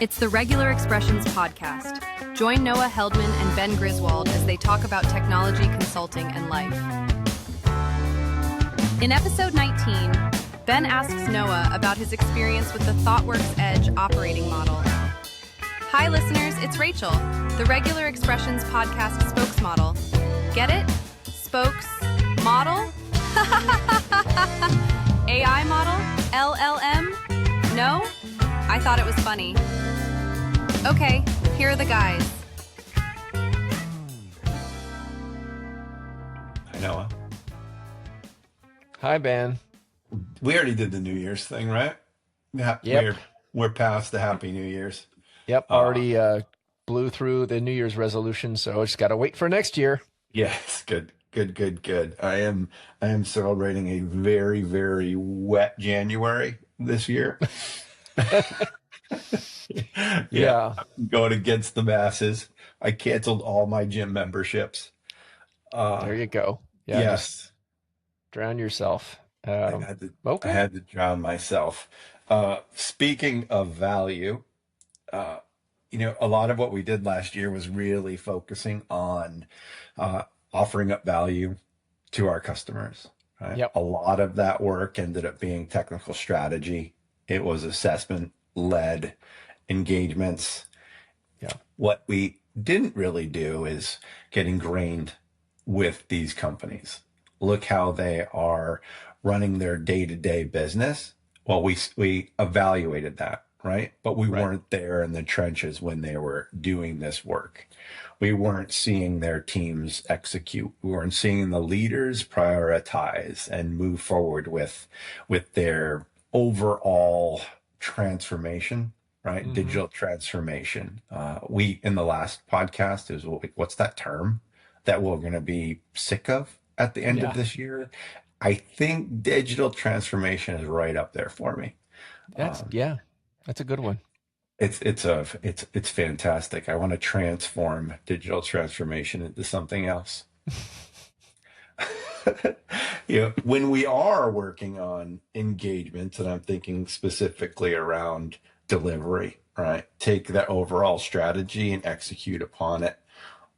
It's the Regular Expressions podcast. Join Noah Heldman and Ben Griswold as they talk about technology, consulting, and life. In episode 19, Ben asks Noah about his experience with the ThoughtWorks Edge operating model. Hi, listeners, it's Rachel, the Regular Expressions podcast spokesmodel. Get it? Spokes model? AI model? LLM? No? I thought it was funny. Okay, here are the guys. Hi, Noah. Hi, Ben. We already did the New Year's thing, right? Yeah, Yep. we're past the Happy New Year's. Yep. Uh, Already blew through the New Year's resolution, so just got to wait for next year. yes, good. I am celebrating a very, very wet January this year. Yeah. I'm going against the masses. I canceled all my gym memberships. There you go. Yeah. Just Yes, drown yourself. I had to. I Okay. had to drown myself. Speaking of value, uh, a lot of what we did last year was really focusing on uh, offering up value to our customers, right? Yep. A lot of that work ended up being technical strategy. It was assessment led engagements. Yeah. What we didn't really do is get ingrained with these companies. Look how they are running their day-to-day business. Well, we evaluated that, right? But we Right. weren't there in the trenches when they were doing this work. We weren't seeing their teams execute. We weren't seeing the leaders prioritize and move forward with their overall transformation, right? Hmm. Digital transformation. We in the last podcast is what's that term that we're going to be sick of at the end of Yeah. this year? I think digital transformation is right up there for me. That's Um, yeah. That's a good one. it's fantastic. I want to transform digital transformation into something else. When we are working on engagements, and I'm thinking specifically around delivery, right? Take that overall strategy and execute upon it.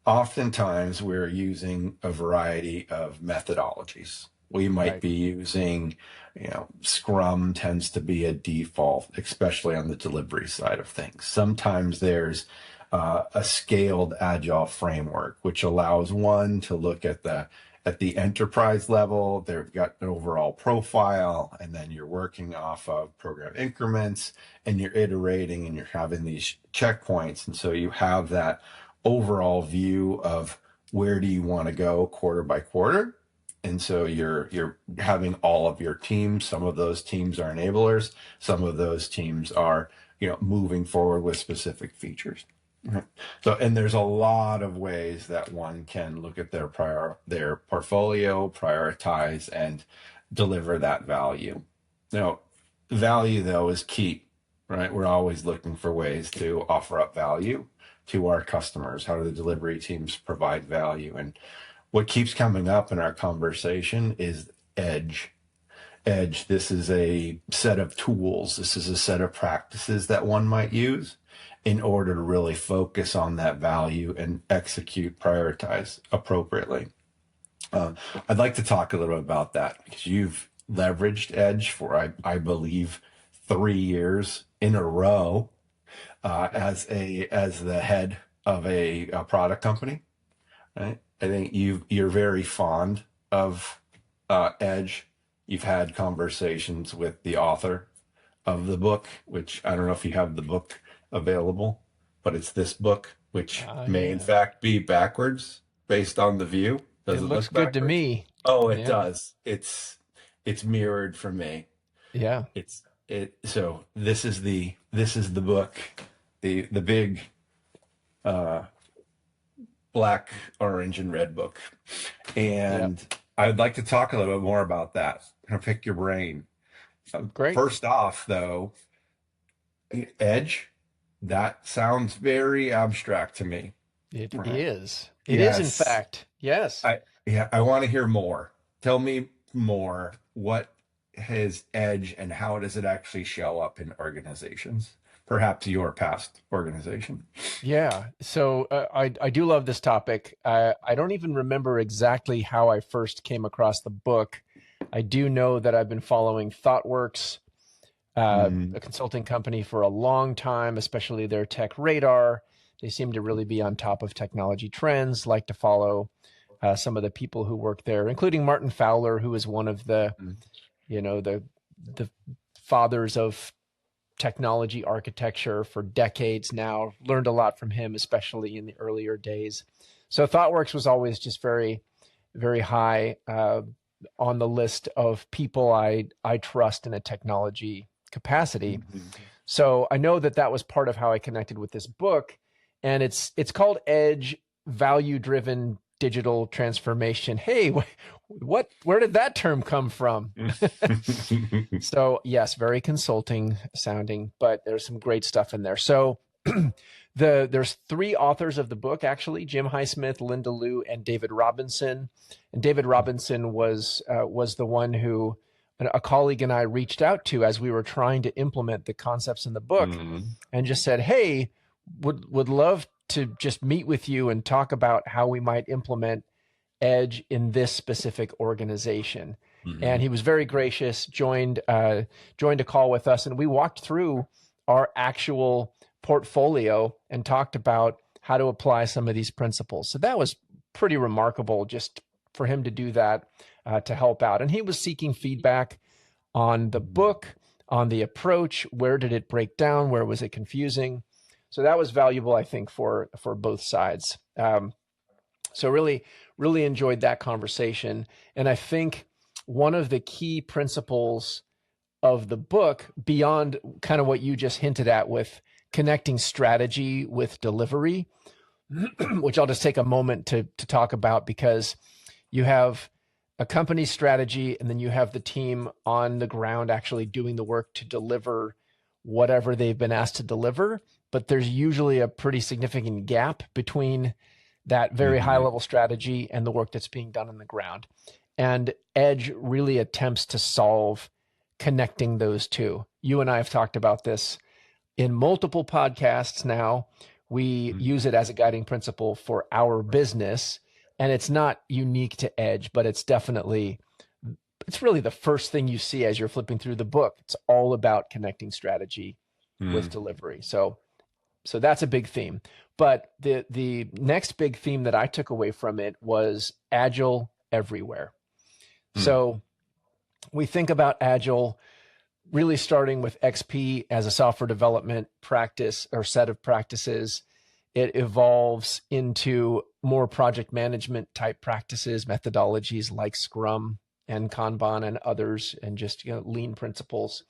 Oftentimes, we're using a variety of methodologies. We might Right. be using, Scrum tends to be a default, especially on the delivery side of things. Sometimes there's a scaled agile framework, which allows one to look at the enterprise level. They've got an overall profile, and then you're working off of program increments, and you're iterating, and you're having these checkpoints, and so you have that overall view of where do you want to go quarter by quarter. And so you're having all of your teams. Some of those teams are enablers. Some of those teams are, moving forward with specific features. Mhm. So, and there's a lot of ways that one can look at their portfolio, prioritize, and deliver that value. Now, value though is key, right? We're always looking for ways to offer up value to our customers. How do the delivery teams provide value? And what keeps coming up in our conversation is edge. Edge, this is a set of tools. This is a set of practices that one might use in order to really focus on that value and execute, prioritize appropriately. Uh, I'd like to talk a little bit about that because you've leveraged Edge for, I believe, 3 years in a row Yep. as the head of a product company, right? I think you're very fond of Edge. You've had conversations with the author of the book, which I don't know if you have the book available, but it's this book, which may in Yeah. fact be backwards based on the view. It Does it looks look good to backwards? me. Oh, it Yeah. does. It's mirrored for me. Yeah. It's it. So this is the book, the big uh, black, orange, and red book, Yep. and I'd like to talk a little bit more about that. Kind of pick your brain. Great. First off, though, Edge, that sounds very abstract to me. It Right. is. It is, in Yes. fact. Yes. I want to hear more. Tell me more. What is Edge and how does it actually show up in organizations? perhaps your past organization. Yeah. So I do love this topic. I don't even remember exactly how I first came across the book. I do know that I've been following ThoughtWorks, a consulting company, for a long time, especially their tech radar. They seem to really be on top of technology trends, like to follow some of the people who work there, including Martin Fowler, who is one of the, the fathers of technology architecture for decades now. Learned a lot from him, especially in the earlier days. So ThoughtWorks was always just very, very high on the list of people I trust in a technology capacity. So I know that was part of how I connected with this book, and it's called Edge: Value-Driven Digital Transformation. Hey, where did that term come from? So yes, very consulting sounding, but there's some great stuff in there. So there's 3 authors of the book, actually: Jim Highsmith, Linda Liu, and David Robinson. And David Robinson was the one who a colleague and I reached out to as we were trying to implement the concepts in the book, and just said, hey, would love to just meet with you and talk about how we might implement Edge in this specific organization. And he was very gracious, joined a call with us, and we walked through our actual portfolio and talked about how to apply some of these principles. So that was pretty remarkable just for him to do that, to help out. And he was seeking feedback on the book, on the approach. Where did it break down? Where was it confusing? So that was valuable, I think, for both sides. So really, really enjoyed that conversation. And I think one of the key principles of the book, beyond kind of what you just hinted at with connecting strategy with delivery, which I'll just take a moment to talk about, because you have a company strategy and then you have the team on the ground actually doing the work to deliver whatever they've been asked to deliver. But there's usually a pretty significant gap between that very high level strategy and the work that's being done on the ground. And Edge really attempts to solve connecting those two. You and I have talked about this in multiple podcasts now. We use it as a guiding principle for our business, and it's not unique to Edge, but it's really the first thing you see as you're flipping through the book. It's all about connecting strategy with delivery. So that's a big theme. But the next big theme that I took away from it was Agile Everywhere. So we think about Agile really starting with XP as a software development practice or set of practices. It evolves into more project management type practices, methodologies like Scrum and Kanban and others, and just lean principles.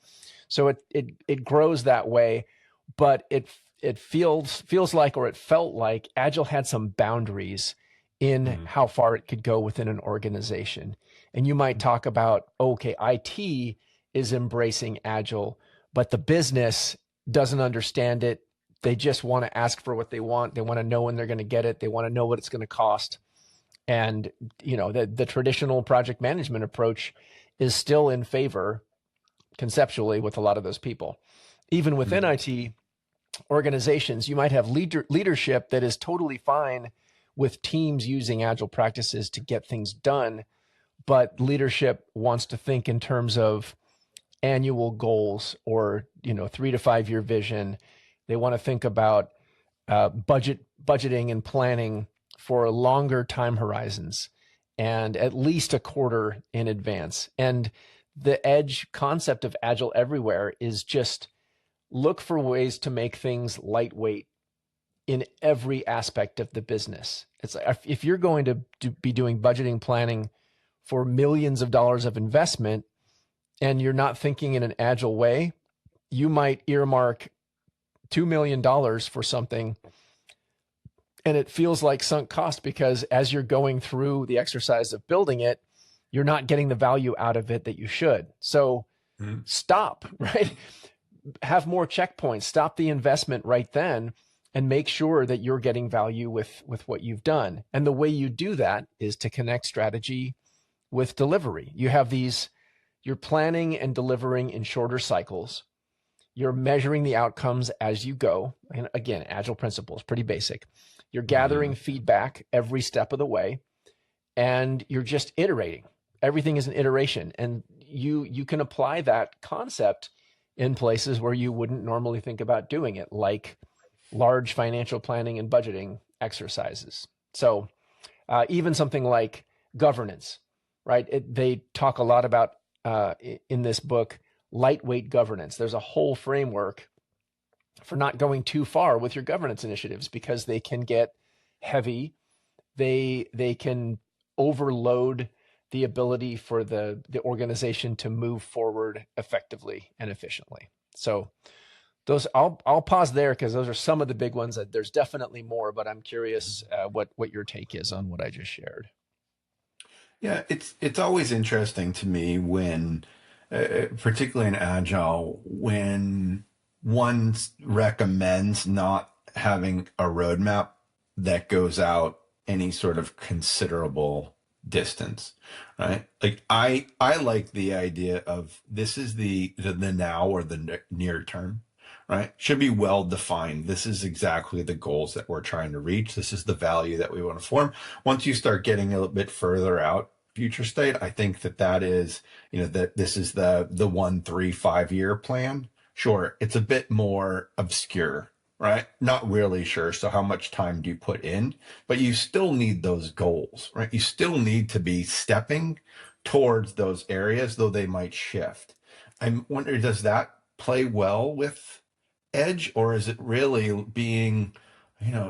So it grows that way, but it feels like, or it felt like, Agile had some boundaries in how far it could go within an organization. And you might talk about, okay, IT is embracing Agile, but the business doesn't understand it. They just want to ask for what they want. They want to know when they're going to get it. They want to know what it's going to cost. And, the traditional project management approach is still in favor conceptually with a lot of those people. Even within IT organizations, you might have leadership that is totally fine with teams using Agile practices to get things done, but leadership wants to think in terms of annual goals or 3 to 5 year vision. They want to think about budgeting and planning for longer time horizons and at least a quarter in advance. And the Edge concept of Agile Everywhere is just look for ways to make things lightweight in every aspect of the business. It's like, if you're going to be doing budgeting planning for millions of dollars of investment and you're not thinking in an Agile way, you might earmark $2 million for something and it feels like sunk cost, because as you're going through the exercise of building it, you're not getting the value out of it that you should. So stop, right? Have more checkpoints, stop the investment right then, and make sure that you're getting value with what you've done. And the way you do that is to connect strategy with delivery. You have you're planning and delivering in shorter cycles. You're measuring the outcomes as you go. And again, agile principles, pretty basic. You're gathering feedback every step of the way, and you're just iterating. Everything is an iteration. And you can apply that concept in places where you wouldn't normally think about doing it, like large financial planning and budgeting exercises. So even something like governance, right? They talk a lot about in this book, lightweight governance. There's a whole framework for not going too far with your governance initiatives because they can get heavy. They can overload the ability for the organization to move forward effectively and efficiently. So those, I'll pause there because those are some of the big ones. There's definitely more, but I'm curious what your take is on what I just shared. Yeah, it's always interesting to me when, particularly in Agile, when one recommends not having a roadmap that goes out any sort of considerable distance, right? Like I like the idea of this is the now or the near term, right? Should be well defined. This is exactly the goals that we're trying to reach. This is the value that we want to form. Once you start getting a little bit further out, future state, I think that is, that this is the 1, 3, 5 year plan. Sure, it's a bit more obscure, right? Not really sure. So how much time do you put in? But you still need those goals, right? You still need to be stepping towards those areas, though they might shift. I wonder, does that play well with Edge, or is it really being,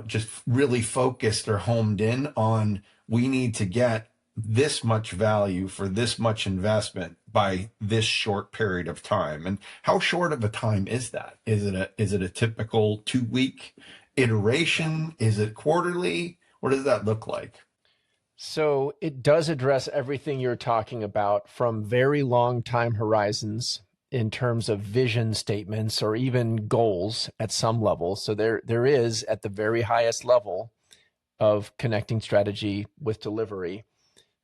just really focused or homed in on we need to get this much value for this much investment by this short period of time? And how short of a time is that? Is it a typical 2-week iteration? Is it quarterly? What does that look like? So it does address everything you're talking about, from very long time horizons in terms of vision statements or even goals at some level. So there is, at the very highest level of connecting strategy with delivery,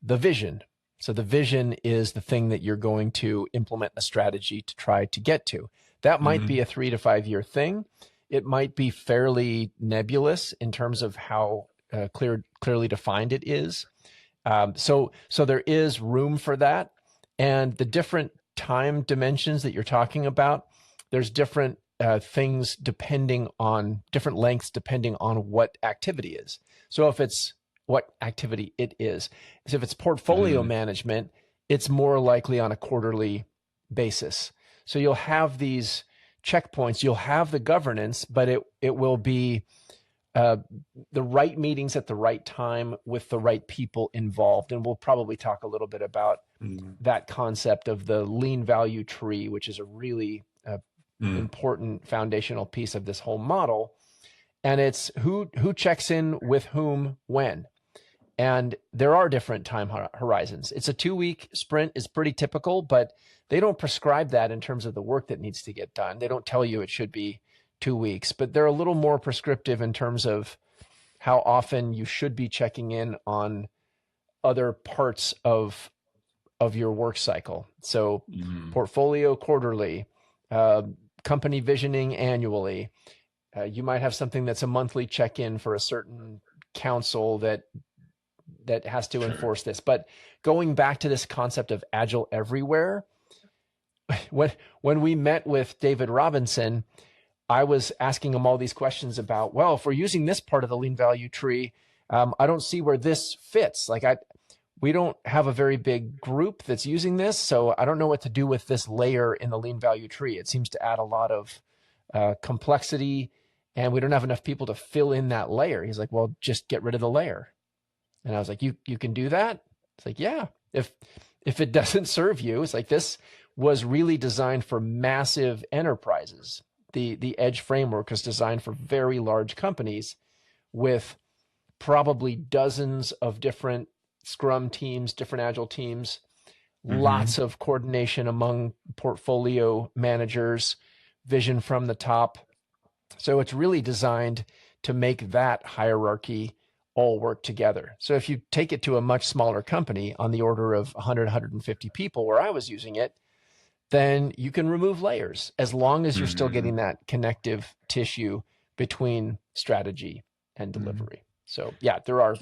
the vision. So the vision is the thing that you're going to implement a strategy to try to get to. That might be a 3 to 5 year thing. It might be fairly nebulous in terms of how clearly defined it is. So there is room for that. And the different time dimensions that you're talking about, there's different things depending on different lengths, depending on what activity is. So if it's what activity it is. So if it's portfolio management, it's more likely on a quarterly basis. So you'll have these checkpoints, you'll have the governance, but it will be the right meetings at the right time with the right people involved. And we'll probably talk a little bit about that concept of the lean value tree, which is a really important foundational piece of this whole model. And it's who checks in with whom when. And there are different time horizons. It's a 2-week sprint is pretty typical, but they don't prescribe that in terms of the work that needs to get done. They don't tell you it should be 2 weeks, but they're a little more prescriptive in terms of how often you should be checking in on other parts of your work cycle. So portfolio quarterly, company visioning annually. You might have something that's a monthly check-in for a certain council that has to enforce this. But going back to this concept of Agile Everywhere, when we met with David Robinson, I was asking him all these questions about, well, if we're using this part of the lean value tree, I don't see where this fits. We don't have a very big group that's using this, so I don't know what to do with this layer in the lean value tree. It seems to add a lot of complexity, and we don't have enough people to fill in that layer. He's like, well, just get rid of the layer. And I was like, you can do that? It's like, yeah, if it doesn't serve you. It's like, this was really designed for massive enterprises. The Edge framework is designed for very large companies with probably dozens of different Scrum teams, different Agile teams, lots of coordination among portfolio managers, vision from the top. So it's really designed to make that hierarchy all work together. So if you take it to a much smaller company on the order of 100, 150 people, where I was using it, then you can remove layers as long as you're still Mm-hmm. getting that connective tissue between strategy and delivery. So yeah, there are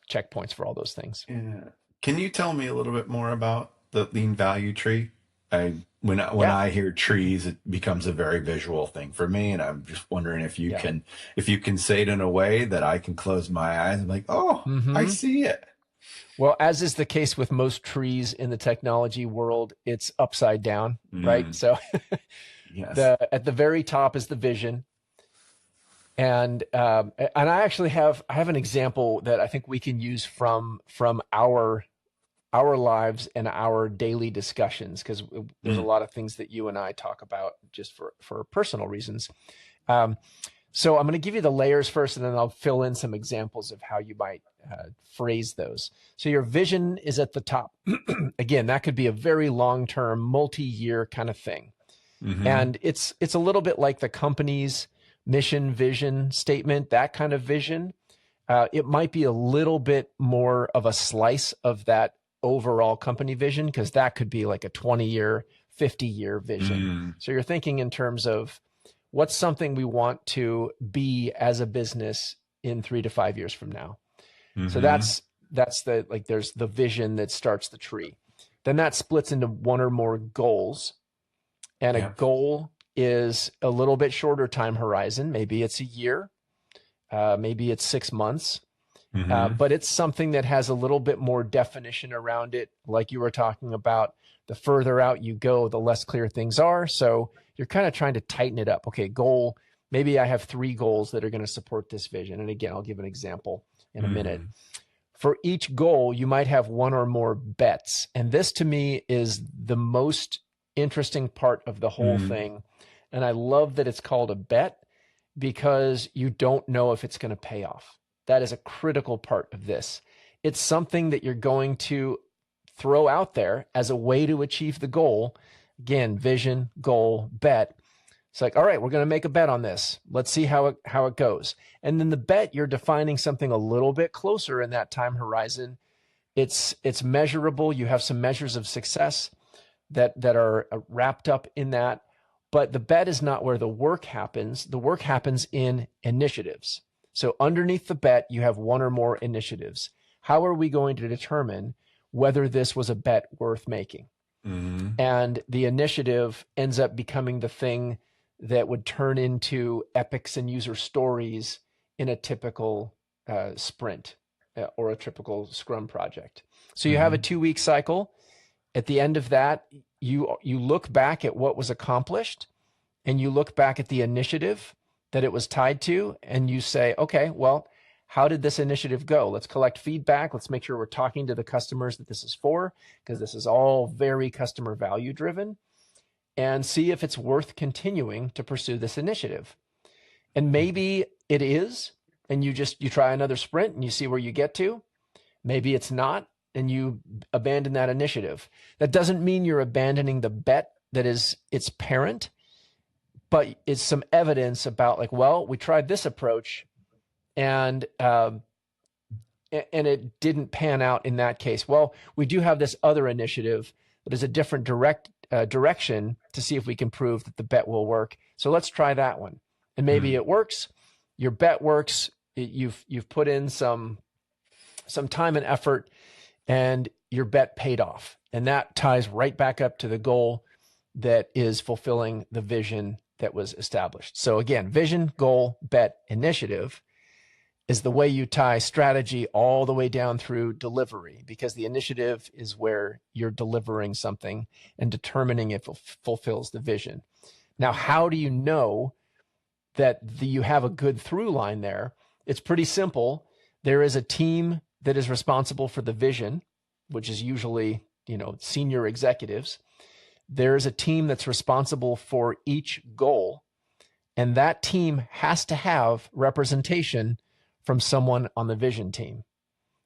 checkpoints for all those things. Yeah. Can you tell me a little bit more about the lean value tree? When Yeah. I hear trees, it becomes a very visual thing for me, and I'm just wondering Yeah. if you can say it in a way that I can close my eyes and be like, oh, I see it. Well, as is the case with most trees in the technology world, it's upside down, right? So Yes. at the very top is the vision. And I actually have an example that I think we can use from our lives and our daily discussions, because there's a lot of things that you and I talk about just for personal reasons. So I'm going to give you the layers first, and then I'll fill in some examples of how you might phrase those. So your vision is at the top. Again, that could be a very long-term, multi-year kind of thing. Mm-hmm. And it's a little bit like the company's mission, vision statement, that kind of vision. It might be a little bit more of a slice of that overall company vision, because that could be like a 20-year, 50-year vision. So you're thinking in terms of what's something we want to be as a business in 3 to 5 years from now. So that's the, like, there's the vision that starts the tree. Then that splits into one or more goals. And a goal is a little bit shorter time horizon. Maybe it's a year, maybe it's 6 months, but it's something that has a little bit more definition around it. Like you were talking about, the further out you go, the less clear things are. So you're kind of trying to tighten it up. Okay, goal, maybe I have 3 goals that are going to support this vision. And again, I'll give an example in a minute. For each goal, you might have one or more bets. And this to me is the most interesting part of the whole thing. And I love that it's called a bet, because you don't know if it's going to pay off. That is a critical part of this. It's something that you're going to throw out there as a way to achieve the goal. Again, vision, goal, bet. It's like, all right, we're going to make a bet on this. Let's see how it goes. And then the bet, you're defining something a little bit closer in that time horizon. It's measurable. You have some measures of success that are wrapped up in that. But the bet is not where the work happens. The work happens in initiatives. So underneath the bet, you have one or more initiatives. How are we going to determine whether this was a bet worth making? And the initiative ends up becoming the thing that would turn into epics and user stories in a typical sprint or a typical Scrum project. So you have a 2-week cycle. At the end of that, you look back at what was accomplished, and you look back at the initiative that it was tied to, and you say, okay, well, how did this initiative go? Let's collect feedback. Let's make sure we're talking to the customers that this is for, because this is all very customer value driven, and see if it's worth continuing to pursue this initiative. And maybe it is, and you try another sprint and you see where you get to. Maybe it's not, and you abandon that initiative. That doesn't mean you're abandoning the bet that is its parent, but it's some evidence about, like, well, we tried this approach and it didn't pan out in that case. Well, we do have this other initiative that is a different direction to see if we can prove that the bet will work. So let's try that one. And maybe it works. Your bet works. You've put in some time and effort, and your bet paid off. And that ties right back up to the goal that is fulfilling the vision that was established. So again, vision, goal, bet, initiative is the way you tie strategy all the way down through delivery, because the initiative is where you're delivering something and determining if it fulfills the vision. Now, how do you know that you have a good through line there? It's pretty simple. There is a team that is responsible for the vision, which is usually, senior executives. There's a team that's responsible for each goal, and that team has to have representation from someone on the vision team.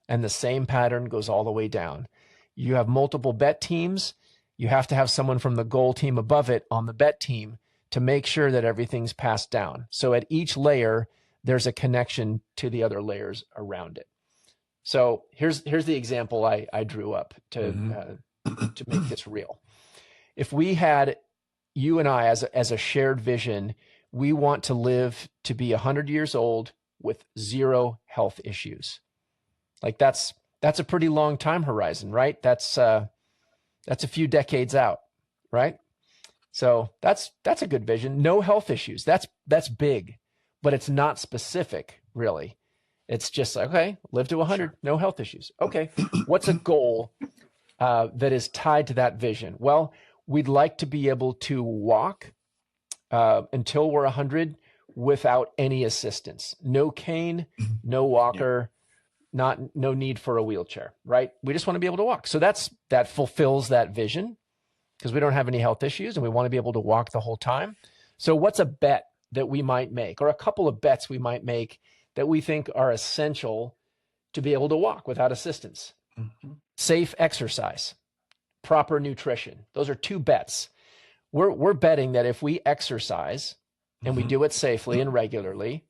And the same pattern goes all the way down. You have multiple bet teams. You have to have someone from the goal team above it on the bet team to make sure that everything's passed down. So at each layer, there's a connection to the other layers around it. So here's the example I drew up to make this real. if we had you and I as a shared vision, we want to live to be 100 years old with 0 health issues. Like that's a pretty long time horizon, right? That's a few decades out, right? So that's a good vision. No health issues. That's big, but it's not specific, really. It's just like, okay, live to 100, sure. No health issues. Okay, what's a goal that is tied to that vision? Well, we'd like to be able to walk until we're 100 without any assistance. No cane, no walker, no need for a wheelchair, right? We just want to be able to walk. So that fulfills that vision because we don't have any health issues and we want to be able to walk the whole time. So what's a bet that we might make, or a couple of bets we might make that we think are essential to be able to walk without assistance? Mm-hmm. Safe exercise, proper nutrition. Those are 2 bets. We're betting that if we exercise and we do it safely and regularly,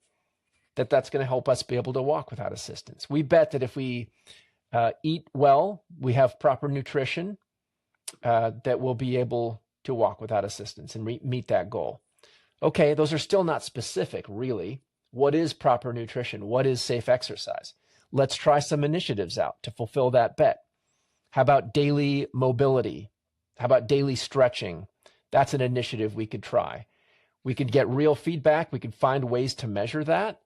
that's going to help us be able to walk without assistance. We bet that if we eat well, we have proper nutrition, that we'll be able to walk without assistance and meet that goal. Okay, those are still not specific, really. What is proper nutrition? What is safe exercise? Let's try some initiatives out to fulfill that bet. How about daily mobility? How about daily stretching? That's an initiative we could try. We could get real feedback. We could find ways to measure that.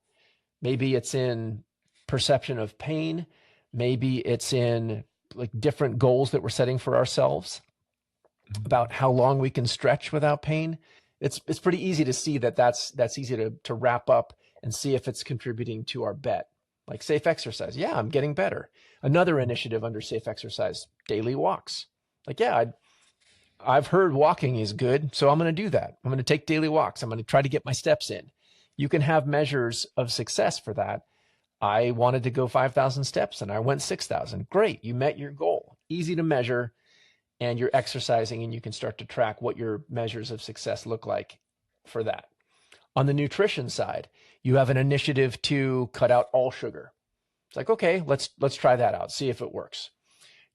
Maybe it's in perception of pain. Maybe it's in like different goals that we're setting for ourselves about how long we can stretch without pain. It's pretty easy to see that's easy to wrap up and see if it's contributing to our bet. Like safe exercise. Yeah, I'm getting better. Another initiative under safe exercise, daily walks. Like, yeah, I've heard walking is good, so I'm going to do that. I'm going to take daily walks. I'm going to try to get my steps in. You can have measures of success for that. I wanted to go 5,000 steps and I went 6,000. Great. You met your goal. Easy to measure, and you're exercising and you can start to track what your measures of success look like for that. On the nutrition side, you have an initiative to cut out all sugar. It's like, okay, let's try that out, see if it works.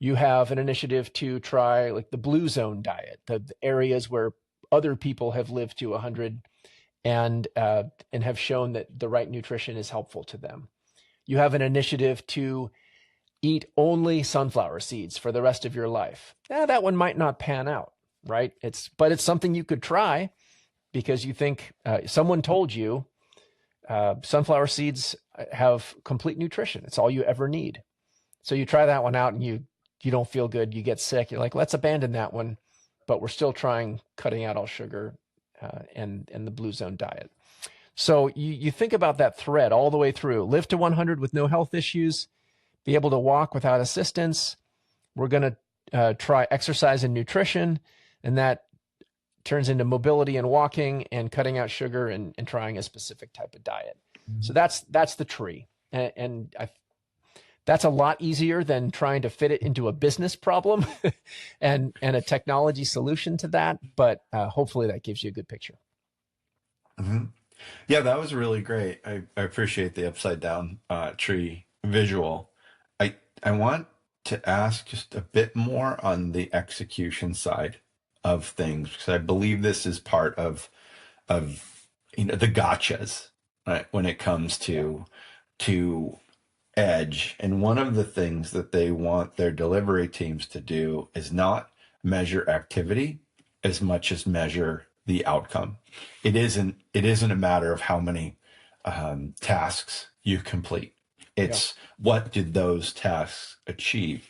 You have an initiative to try like the blue zone diet, the areas where other people have lived to 100 and have shown that the right nutrition is helpful to them. You have an initiative to eat only sunflower seeds for the rest of your life. That one might not pan out, right? But it's something you could try because you think someone told you sunflower seeds have complete nutrition. It's all you ever need. So you try that one out and you don't feel good. You get sick. You're like, let's abandon that one. But we're still trying cutting out all sugar and the blue zone diet. So you think about that thread all the way through. Live to 100 with no health issues. Be able to walk without assistance. We're going to try exercise and nutrition. And that turns into mobility and walking and cutting out sugar and trying a specific type of diet. Mm-hmm. So that's the tree. And that's a lot easier than trying to fit it into a business problem and a technology solution to that. But hopefully that gives you a good picture. Mm-hmm. Yeah, that was really great. I appreciate the upside down tree visual. I want to ask just a bit more on the execution side of things, because I believe this is part of the gotchas, right, when it comes to Edge. And one of the things that they want their delivery teams to do is not measure activity as much as measure the outcome. It isn't a matter of how many tasks you complete. It's what did those tasks achieve?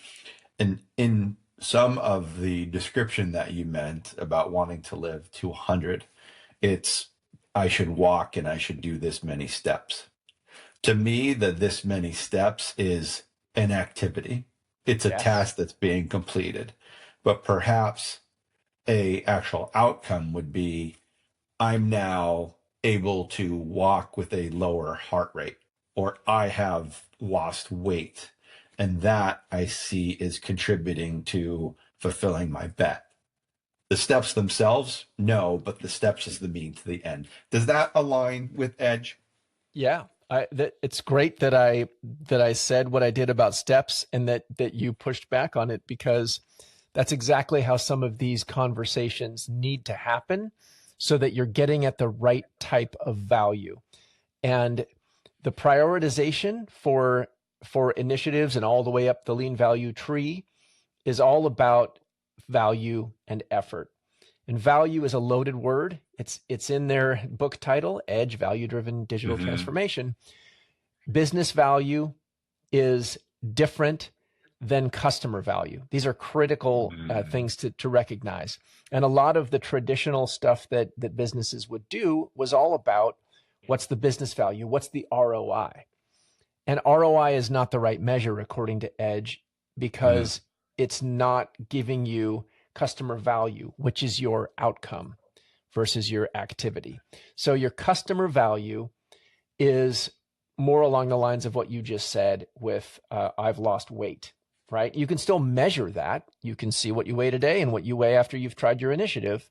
And in some of the description that you meant about wanting to live to 100, it's I should walk and I should do this many steps. To me, this many steps is an activity. It's a task that's being completed. But perhaps a actual outcome would be I'm now able to walk with a lower heart rate, or I have lost weight. And that I see is contributing to fulfilling my bet. The steps themselves, no, but the steps is the means to the end. Does that align with Edge? Yeah. It's great that I said what I did about steps and that you pushed back on it, because That's exactly how some of these conversations need to happen so that you're getting at the right type of value. And the prioritization for initiatives and all the way up the lean value tree is all about value and effort. And value is a loaded word. It's in their book title, Edge, Value-Driven Digital Transformation. Business value is different than customer value. These are critical things to recognize. And a lot of the traditional stuff that businesses would do was all about what's the business value, what's the ROI. And ROI is not the right measure according to Edge because it's not giving you customer value, which is your outcome versus your activity. So your customer value is more along the lines of what you just said with I've lost weight, right? You can still measure that. You can see what you weigh today and what you weigh after you've tried your initiative.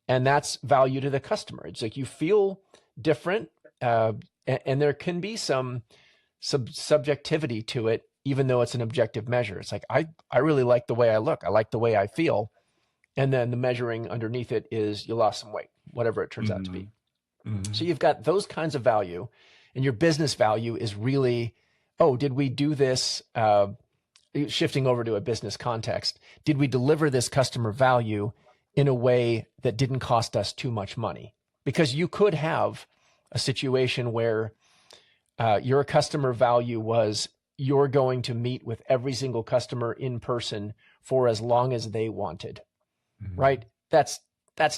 And that's value to the customer. It's like you feel different and there can be some subjectivity to it, even though it's an objective measure. It's like, I really like the way I look. I like the way I feel. And then the measuring underneath it is you lost some weight, whatever it turns out to be. So you've got those kinds of value, and your business value is really, oh, did we do this, shifting over to a business context, did we deliver this customer value in a way that didn't cost us too much money? Because you could have a situation where your customer value was you're going to meet with every single customer in person for as long as they wanted, right? That's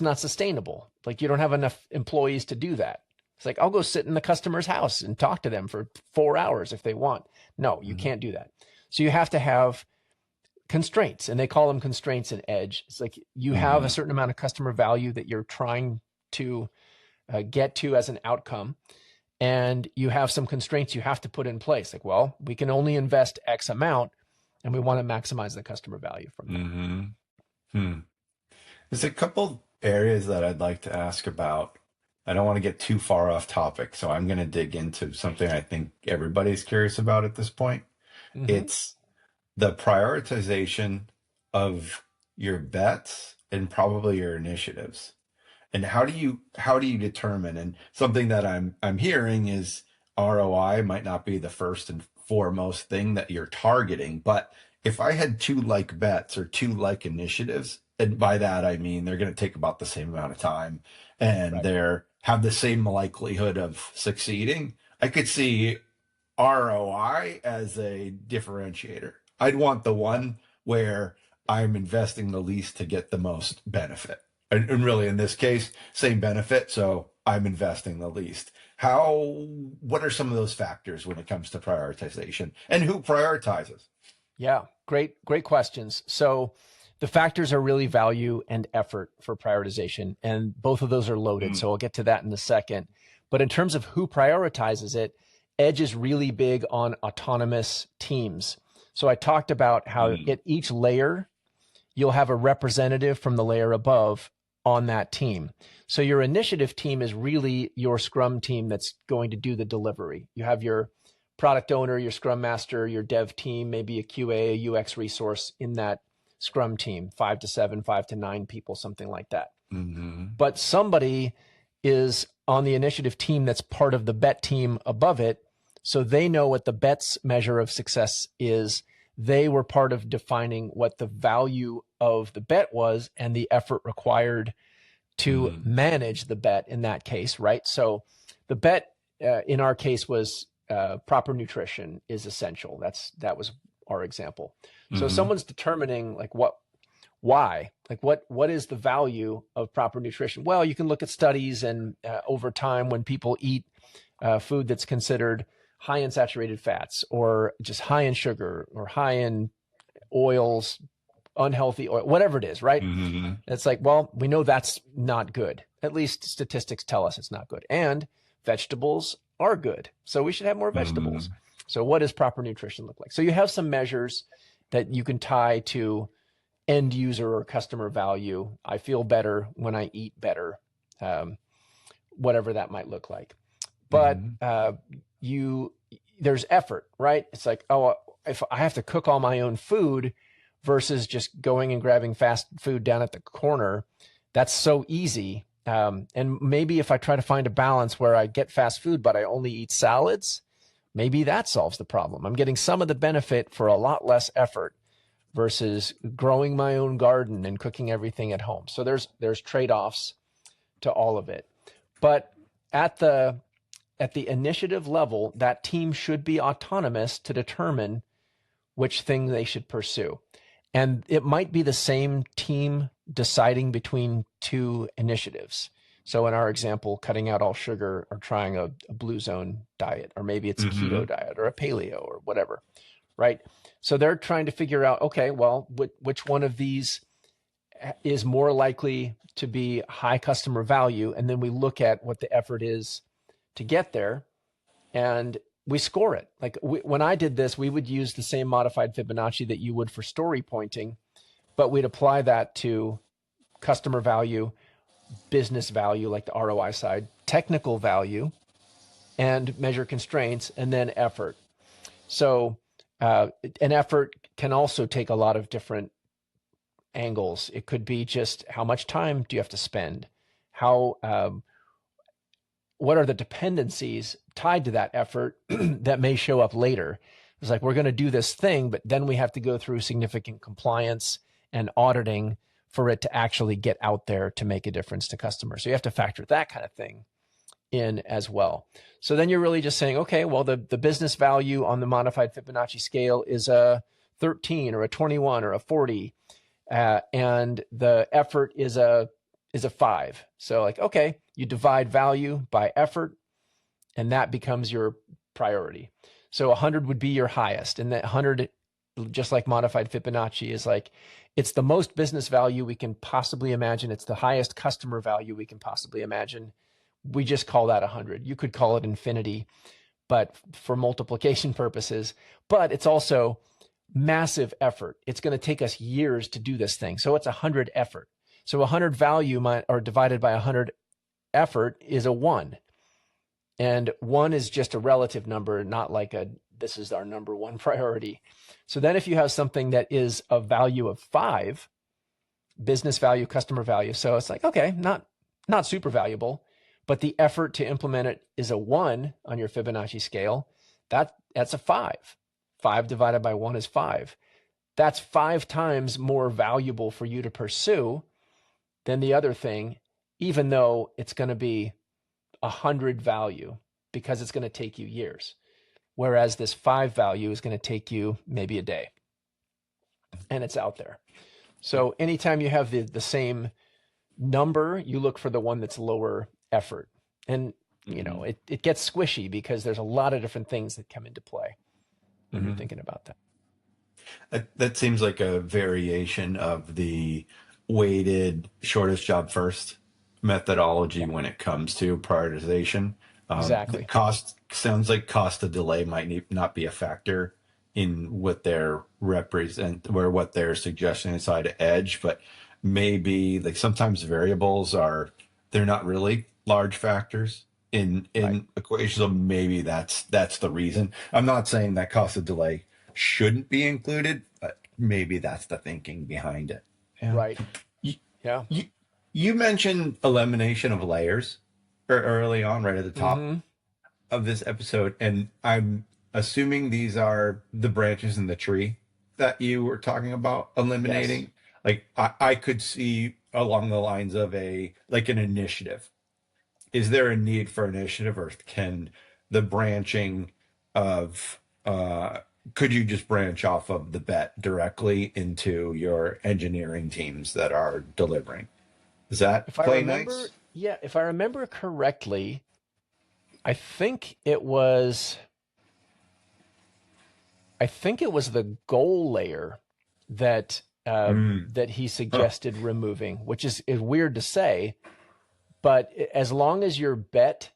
not sustainable. Like you don't have enough employees to do that. It's like, I'll go sit in the customer's house and talk to them for 4 hours if they want. No, you can't do that. So you have to have constraints, and they call them constraints in Edge. It's like you have a certain amount of customer value that you're trying to get to as an outcome. And you have some constraints you have to put in place. Like, well, we can only invest X amount and we want to maximize the customer value from that. There's a couple areas that I'd like to ask about. I don't want to get too far off topic, so I'm going to dig into something I think everybody's curious about at this point. It's the prioritization of your bets and probably your initiatives. And how do you determine? And something that I'm hearing is ROI might not be the first and foremost thing that you're targeting, but if I had 2 like bets or 2 like initiatives, and by that I mean they're going to take about the same amount of time and they're have the same likelihood of succeeding, I could see ROI as a differentiator. I'd want the one where I'm investing the least to get the most benefit. And really, in this case, same benefit, so I'm investing the least. What are some of those factors when it comes to prioritization, and who prioritizes? Yeah, great questions. So the factors are really value and effort for prioritization, and both of those are loaded. So I'll get to that in a second. But in terms of who prioritizes it, Edge is really big on autonomous teams. So I talked about how at each layer, you'll have a representative from the layer above on that team. So your initiative team is really your Scrum team that's going to do the delivery. You have your product owner, your Scrum master, your dev team, maybe a QA, a UX resource in that Scrum team, 5 to 7, 5 to 9 people, something like that. But somebody is on the initiative team that's part of the bet team above it. So they know what the bet's measure of success is. They were part of defining what the value of the bet was and the effort required to manage the bet in that case, right? So the bet in our case was proper nutrition is essential. That was our example. So someone's determining like why, like what is the value of proper nutrition? Well, you can look at studies and over time when people eat food that's considered high in saturated fats or just high in sugar or high in oils, unhealthy oil, whatever it is, right? It's like, well, we know that's not good. At least statistics tell us it's not good. And vegetables are good. So we should have more vegetables. So what does proper nutrition look like? So you have some measures that you can tie to end user or customer value. I feel better when I eat better, whatever that might look like. But there's effort, right? It's like, oh, if I have to cook all my own food, versus just going and grabbing fast food down at the corner. That's so easy. And maybe if I try to find a balance where I get fast food, but I only eat salads, maybe that solves the problem. I'm getting some of the benefit for a lot less effort versus growing my own garden and cooking everything at home. So there's trade-offs to all of it. But at the initiative level, that team should be autonomous to determine which thing they should pursue. And it might be the same team deciding between two initiatives. So in our example, cutting out all sugar or trying a blue zone diet, or maybe it's a keto diet or a paleo or whatever, right? So they're trying to figure out, okay, well, which one of these is more likely to be high customer value? And then we look at what the effort is to get there, and we score it. Like when I did this, we would use the same modified Fibonacci that you would for story pointing, but we'd apply that to customer value, business value, like the ROI side, technical value, and measure constraints, and then effort. So an effort can also take a lot of different angles. It could be just how much time do you have to spend? What are the dependencies tied to that effort that may show up later? It's like, we're going to do this thing, but then we have to go through significant compliance and auditing for it to actually get out there to make a difference to customers. So you have to factor that kind of thing in as well. So then you're really just saying, okay, well, the business value on the modified Fibonacci scale is a 13 or a 21 or a 40. And the effort is a 5. So like, okay, you divide value by effort, and that becomes your priority. So 100 would be your highest. And that 100, just like modified Fibonacci, is like, it's the most business value we can possibly imagine. It's the highest customer value we can possibly imagine. We just call that 100. You could call it infinity, but for multiplication purposes. But it's also massive effort. It's going to take us years to do this thing. So it's 100 effort. So 100 value or divided by 100 effort is a 1. And 1 is just a relative number, not like this is our number one priority. So then if you have something that is a value of 5, business value, customer value. So it's like, okay, not super valuable, but the effort to implement it is a 1 on your Fibonacci scale. That's a 5. 5 divided by 1 is 5. That's 5 times more valuable for you to pursue than the other thing, even though it's going to be 100 value because it's going to take you years. Whereas this 5 value is going to take you maybe a day, and it's out there. So anytime you have the same number, you look for the one that's lower effort. And, you know, it gets squishy because there's a lot of different things that come into play when you're thinking about that. That seems like a variation of the weighted shortest job first methodology when it comes to prioritization. Exactly. Sounds like cost of delay might not be a factor in what they're what they're suggesting inside of Edge, but maybe like sometimes variables they're not really large factors in equations. So maybe that's the reason. I'm not saying that cost of delay shouldn't be included, but maybe that's the thinking behind it. Yeah. Right. Yeah. You mentioned elimination of layers early on, right at the top of this episode, and I'm assuming these are the branches in the tree that you were talking about eliminating. Yes. Like I could see along the lines of an initiative. Is there a need for initiative, or can the branching of could you just branch off of the bet directly into your engineering teams that are delivering? Does that play nice? Yeah, if I remember correctly, I think it was the goal layer that that he suggested removing, which is weird to say, but as long as your bet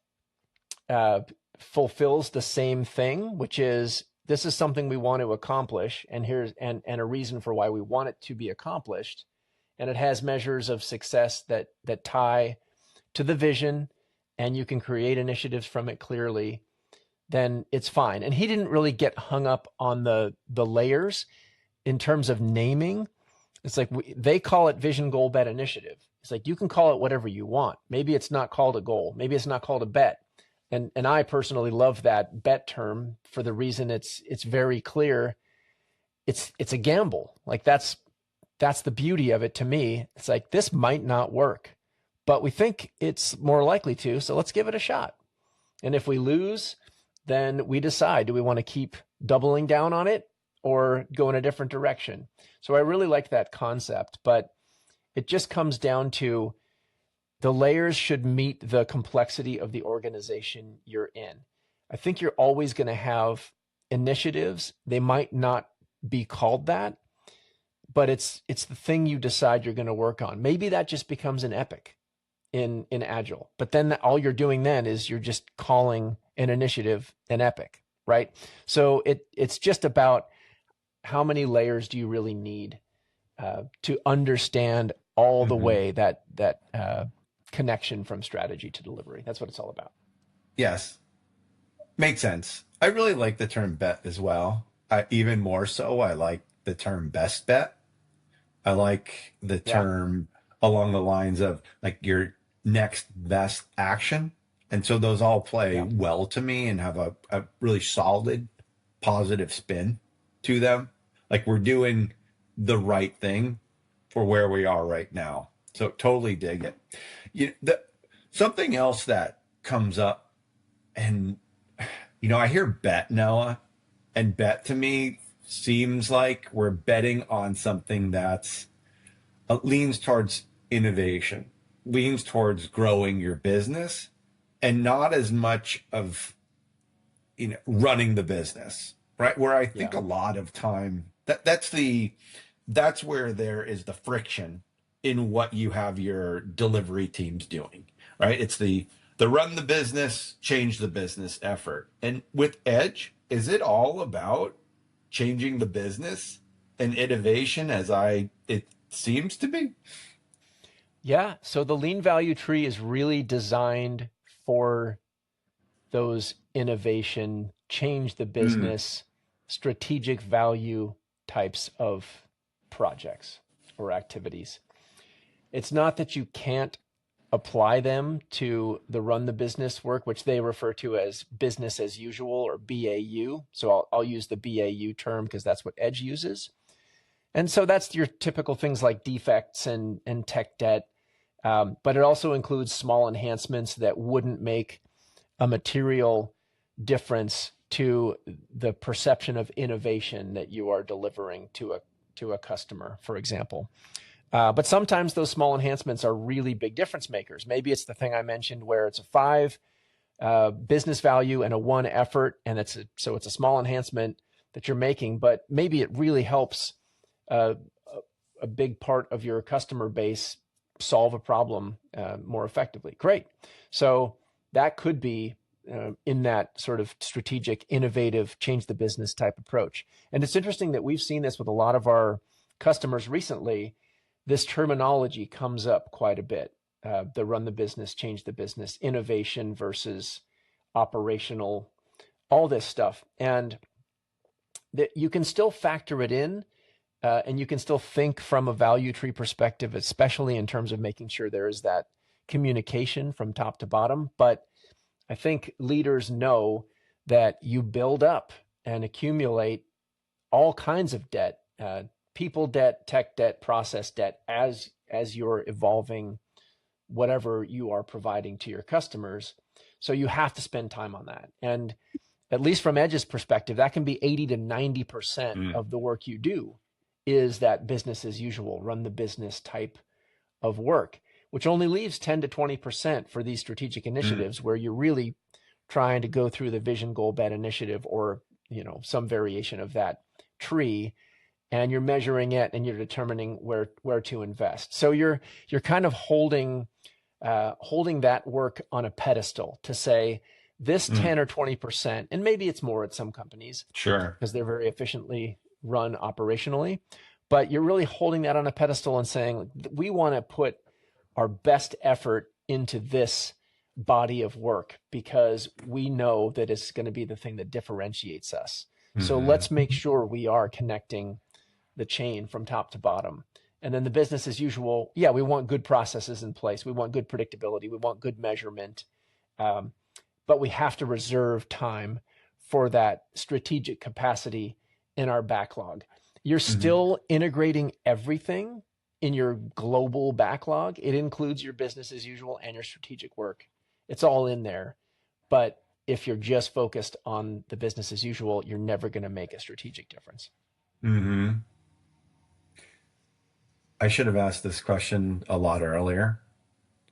fulfills the same thing, which is this is something we want to accomplish, and here's and a reason for why we want it to be accomplished, and it has measures of success that tie to the vision, and you can create initiatives from it clearly, then it's fine. And he didn't really get hung up on the layers. in terms of naming, it's like they call it vision, goal, bet, initiative. It's like you can call it whatever you want. Maybe it's not called a goal. Maybe it's not called a bet. And I personally love that bet term for the reason it's very clear. It's a gamble. Like that's the beauty of it to me. It's like this might not work, but we think it's more likely to, so let's give it a shot. And if we lose, then we decide, do we want to keep doubling down on it or go in a different direction? So I really like that concept, but it just comes down to the layers should meet the complexity of the organization you're in. I think you're always going to have initiatives. They might not be called that, but it's the thing you decide you're going to work on. Maybe that just becomes an epic in Agile, but then all you're doing then is you're just calling an initiative an epic, right? So it's just about how many layers do you really need to understand all the way that connection from strategy to delivery. That's what it's all about. Yes. Makes sense. I really like the term bet as well. Even more so, I like the term best bet. I like the term along the lines of like your next best action. And so those all play well to me and have a really solid positive spin to them. Like we're doing the right thing for where we are right now. So totally dig it. Something else that comes up, and I hear bet, Noah, and bet to me seems like we're betting on something that's leans towards innovation, leans towards growing your business, and not as much of running the business, right? Where I think a lot of time that's where there is the friction in what you have your delivery teams doing, right? It's the run the business, change the business effort. And with Edge, is it all about changing the business and innovation it seems to be? Yeah. So the lean value tree is really designed for those innovation, change the business, strategic value types of projects or activities. It's not that you can't apply them to the run the business work, which they refer to as business as usual or BAU. So I'll use the BAU term because that's what Edge uses. And so that's your typical things like defects and tech debt. But it also includes small enhancements that wouldn't make a material difference to the perception of innovation that you are delivering to a customer, for example. But sometimes those small enhancements are really big difference makers. Maybe it's the thing I mentioned where it's a 5 business value and a 1 effort, and it's a small enhancement that you're making, but maybe it really helps a big part of your customer base solve a problem more effectively. Great. So that could be in that sort of strategic, innovative, change the business type approach. And it's interesting that we've seen this with a lot of our customers recently. This terminology comes up quite a bit. The run the business, change the business, innovation versus operational, all this stuff. And that you can still factor it in and you can still think from a value tree perspective, especially in terms of making sure there is that communication from top to bottom. But I think leaders know that you build up and accumulate all kinds of debt, people debt, tech debt, process debt, as you're evolving whatever you are providing to your customers. So you have to spend time on that. And at least from Edge's perspective, that can be 80 to 90% of the work you do is that business as usual, run the business type of work, which only leaves 10 to 20% for these strategic initiatives where you're really trying to go through the vision, goal, bet initiative or, some variation of that tree, and you're measuring it and you're determining where to invest. So you're kind of holding that work on a pedestal to say this 10 or 20%, and maybe it's more at some companies, sure, because they're very efficiently run operationally, but you're really holding that on a pedestal and saying, we want to put our best effort into this body of work because we know that it's going to be the thing that differentiates us. So let's make sure we are connecting the chain from top to bottom. And then the business as usual, yeah, we want good processes in place. We want good predictability. We want good measurement. But we have to reserve time for that strategic capacity in our backlog. You're still integrating everything in your global backlog. It includes your business as usual and your strategic work. It's all in there. But if you're just focused on the business as usual, you're never going to make a strategic difference. I should have asked this question a lot earlier,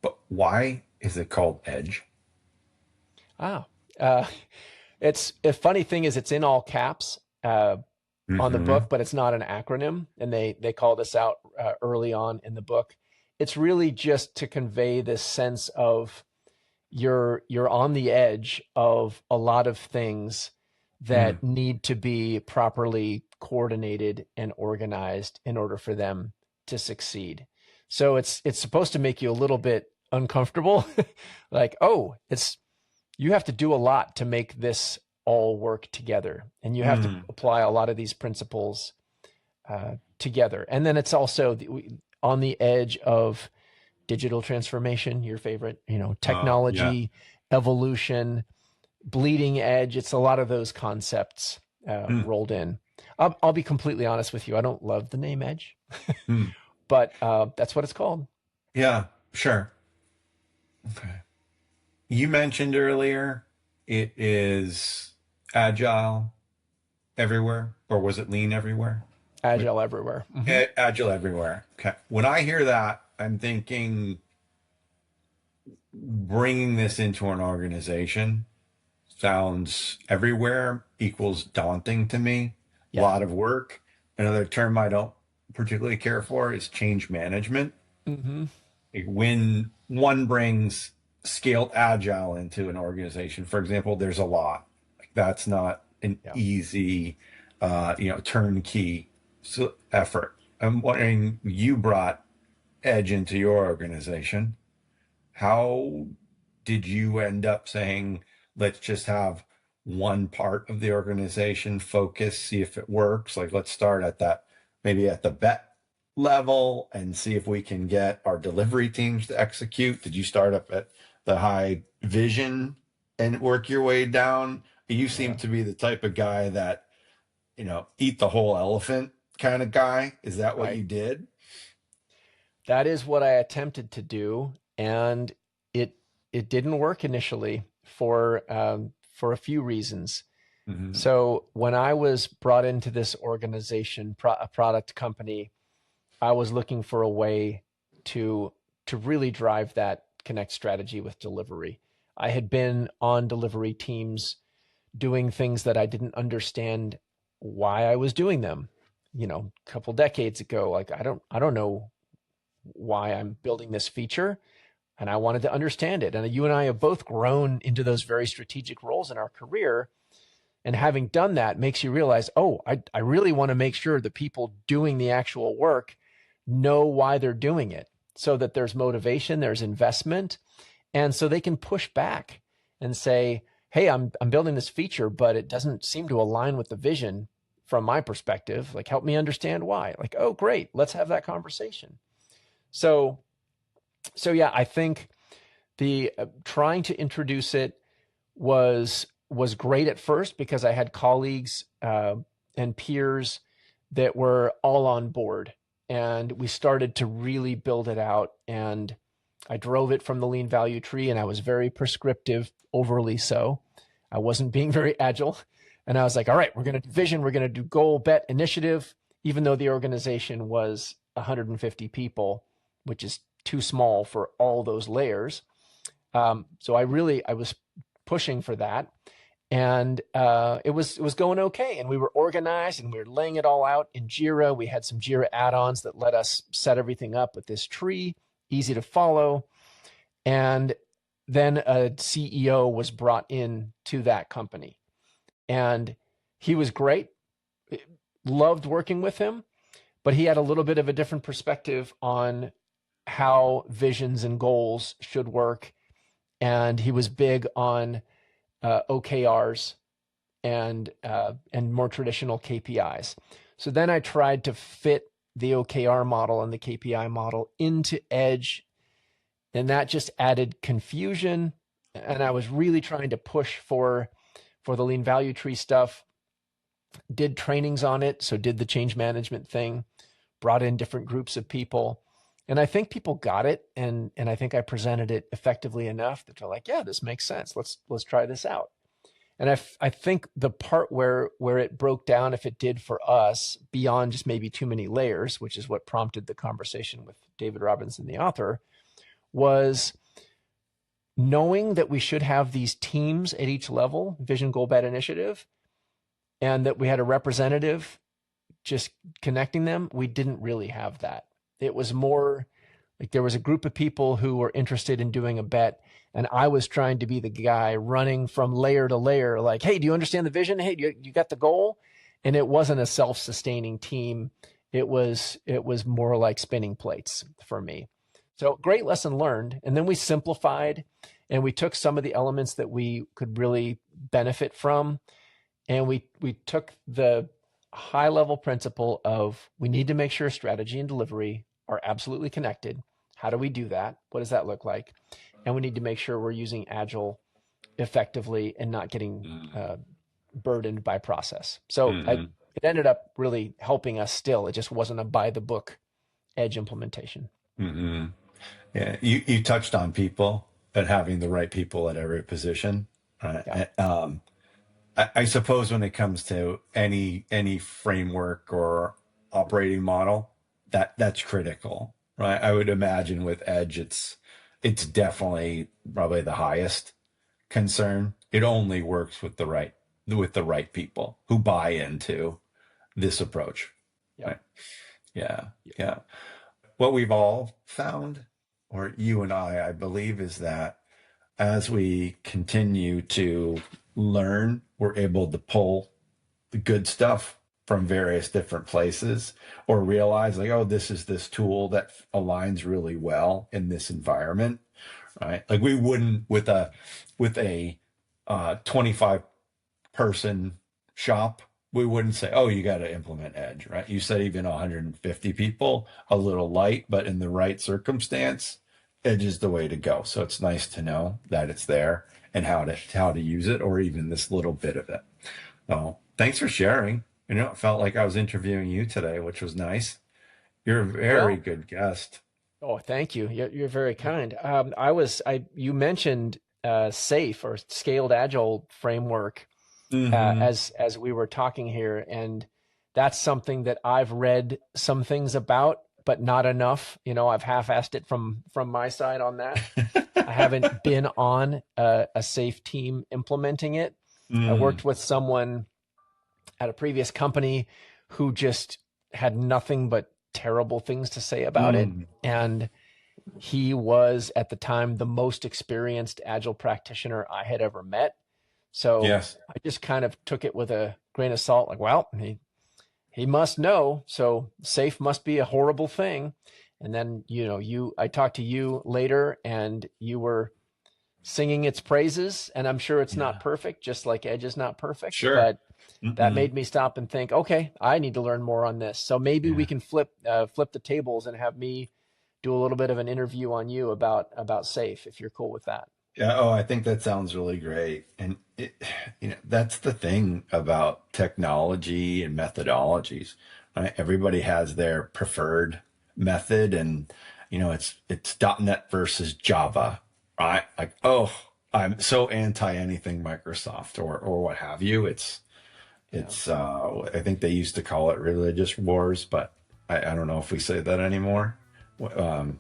but why is it called Edge? It's a funny thing is it's in all caps on the book, but it's not an acronym. And they call this out early on in the book. It's really just to convey this sense of you're on the edge of a lot of things that need to be properly coordinated and organized in order for them to succeed. So it's supposed to make you a little bit uncomfortable. Like, oh, you have to do a lot to make this all work together. And you have to apply a lot of these principles together. And then it's also on the edge of digital transformation, your favorite, technology, evolution, bleeding edge. It's a lot of those concepts rolled in. I'll be completely honest with you. I don't love the name Edge, but that's what it's called. Yeah, sure. Okay. You mentioned earlier it is Agile Everywhere, or was it Lean Everywhere? Agile Everywhere. Agile Everywhere. Okay. When I hear that, I'm thinking bringing this into an organization sounds everywhere equals daunting to me. A lot of work. Another term I don't particularly care for is change management. Like when one brings scaled agile into an organization, for example, there's a lot. Like that's not an easy, turnkey effort. I'm wondering, you brought Edge into your organization. How did you end up saying, let's just have one part of the organization focus, see if it works? Like, let's start at that, maybe at the bet level, and see if we can get our delivery teams to execute. Did you start up at the high vision and work your way down? You seem to be the type of guy that, eat the whole elephant kind of guy. Is that what you did? That is what I attempted to do, and it didn't work initially for a few reasons. So when I was brought into this organization, a product company, I was looking for a way to really drive that connect strategy with delivery. I had been on delivery teams doing things that I didn't understand why I was doing them. A couple decades ago, like I don't know why I'm building this feature, and I wanted to understand it. And you and I have both grown into those very strategic roles in our career. And having done that makes you realize, I really want to make sure the people doing the actual work know why they're doing it, so that there's motivation, there's investment, and so they can push back and say, hey, I'm building this feature, but it doesn't seem to align with the vision from my perspective. Like, help me understand why. Like, oh, great, let's have that conversation. So yeah, I think the trying to introduce it was great at first because I had colleagues and peers that were all on board, and we started to really build it out. And I drove it from the lean value tree, and I was very prescriptive, overly so. I wasn't being very agile. And I was like, all right, we're going to do vision, we're going to do goal, bet, initiative, even though the organization was 150 people, which is too small for all those layers. So I was pushing for that. And it was going okay. And we were organized, and we were laying it all out in Jira. We had some Jira add-ons that let us set everything up with this tree, easy to follow. And then a CEO was brought in to that company. And he was great. Loved working with him, but he had a little bit of a different perspective on how visions and goals should work. And he was big on OKRs and more traditional KPIs. So then I tried to fit the OKR model and the KPI model into Edge, and that just added confusion. And I was really trying to push for the lean value tree stuff, did trainings on it. So did the change management thing, brought in different groups of people. And I think people got it. And I think I presented it effectively enough that they're like, yeah, this makes sense. Let's try this out. And I think the part where it broke down, if it did for us, beyond just maybe too many layers, which is what prompted the conversation with David Robinson, the author, was knowing that we should have these teams at each level, vision, goal, bet, initiative, and that we had a representative just connecting them. We didn't really have that. It was more like there was a group of people who were interested in doing a bet, and I was trying to be the guy running from layer to layer, like, hey, do you understand the vision? Hey, you got the goal? And it wasn't a self-sustaining team. It was more like spinning plates for me. So great lesson learned. And then we simplified, and we took some of the elements that we could really benefit from, and we took the high level principle of we need to make sure strategy and delivery are absolutely connected. How do we do that? What does that look like? And we need to make sure we're using Agile effectively and not getting burdened by process. So it ended up really helping us still. It just wasn't a by the book Edge implementation. Mm-hmm. Yeah, you touched on people and having the right people at every position. Right? Yeah. I suppose when it comes to any framework or operating model, that's critical, right? I would imagine with Edge, it's definitely probably the highest concern. It only works with the right people who buy into this approach. Yep. Right? Yeah. What we've all found, or you and I believe, is that as we continue to learn, we're able to pull the good stuff from various different places, or realize like, oh, this is this tool that aligns really well in this environment, right? Like we wouldn't with a 25 person shop, we wouldn't say, oh, you got to implement Edge, right? You said even 150 people, a little light, but in the right circumstance, Edge is the way to go. So it's nice to know that it's there and how to use it, or even this little bit of it. So thanks for sharing. It felt like I was interviewing you today, which was nice. You're a very good guest. Oh, thank you. You're very kind. You mentioned SAFe, or Scaled Agile Framework, as we were talking here, and that's something that I've read some things about, but not enough. I've half-assed it from my side on that. I haven't been on a SAFe team implementing it. I worked with someone at a previous company who just had nothing but terrible things to say about it. And he was at the time the most experienced Agile practitioner I had ever met. So yes. I just kind of took it with a grain of salt, like, well, he must know. So SAFe must be a horrible thing. And then, I talked to you later, and you were singing its praises, and I'm sure it's not perfect, just like Edge is not perfect. Sure. But that made me stop and think, okay, I need to learn more on this. So maybe we can flip the tables and have me do a little bit of an interview on you about SAFe, if you're cool with that. Yeah. Oh, I think that sounds really great. And that's the thing about technology and methodologies, right? Everybody has their preferred method, and it's .NET versus Java, right? Like, oh, I'm so anti anything Microsoft or what have you. It's I think they used to call it religious wars, but I don't know if we say that anymore.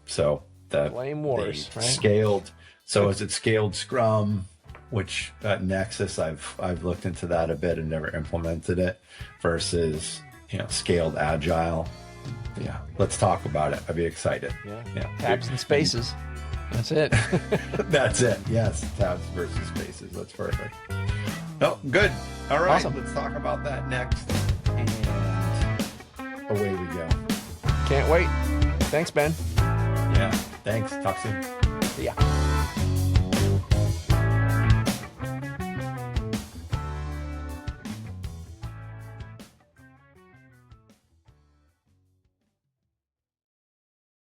So the blame wars, right? Scaled. So is it scaled Scrum, which at Nexus I've looked into that a bit and never implemented it, versus scaled Agile. Yeah, let's talk about it. I'd be excited. Yeah. Tabs and spaces. That's it. That's it. Yes, tabs versus spaces. That's perfect. Oh, good. All right, awesome. Let's talk about that next. And away we go. Can't wait. Thanks, Ben. Yeah, thanks. Talk soon. See ya.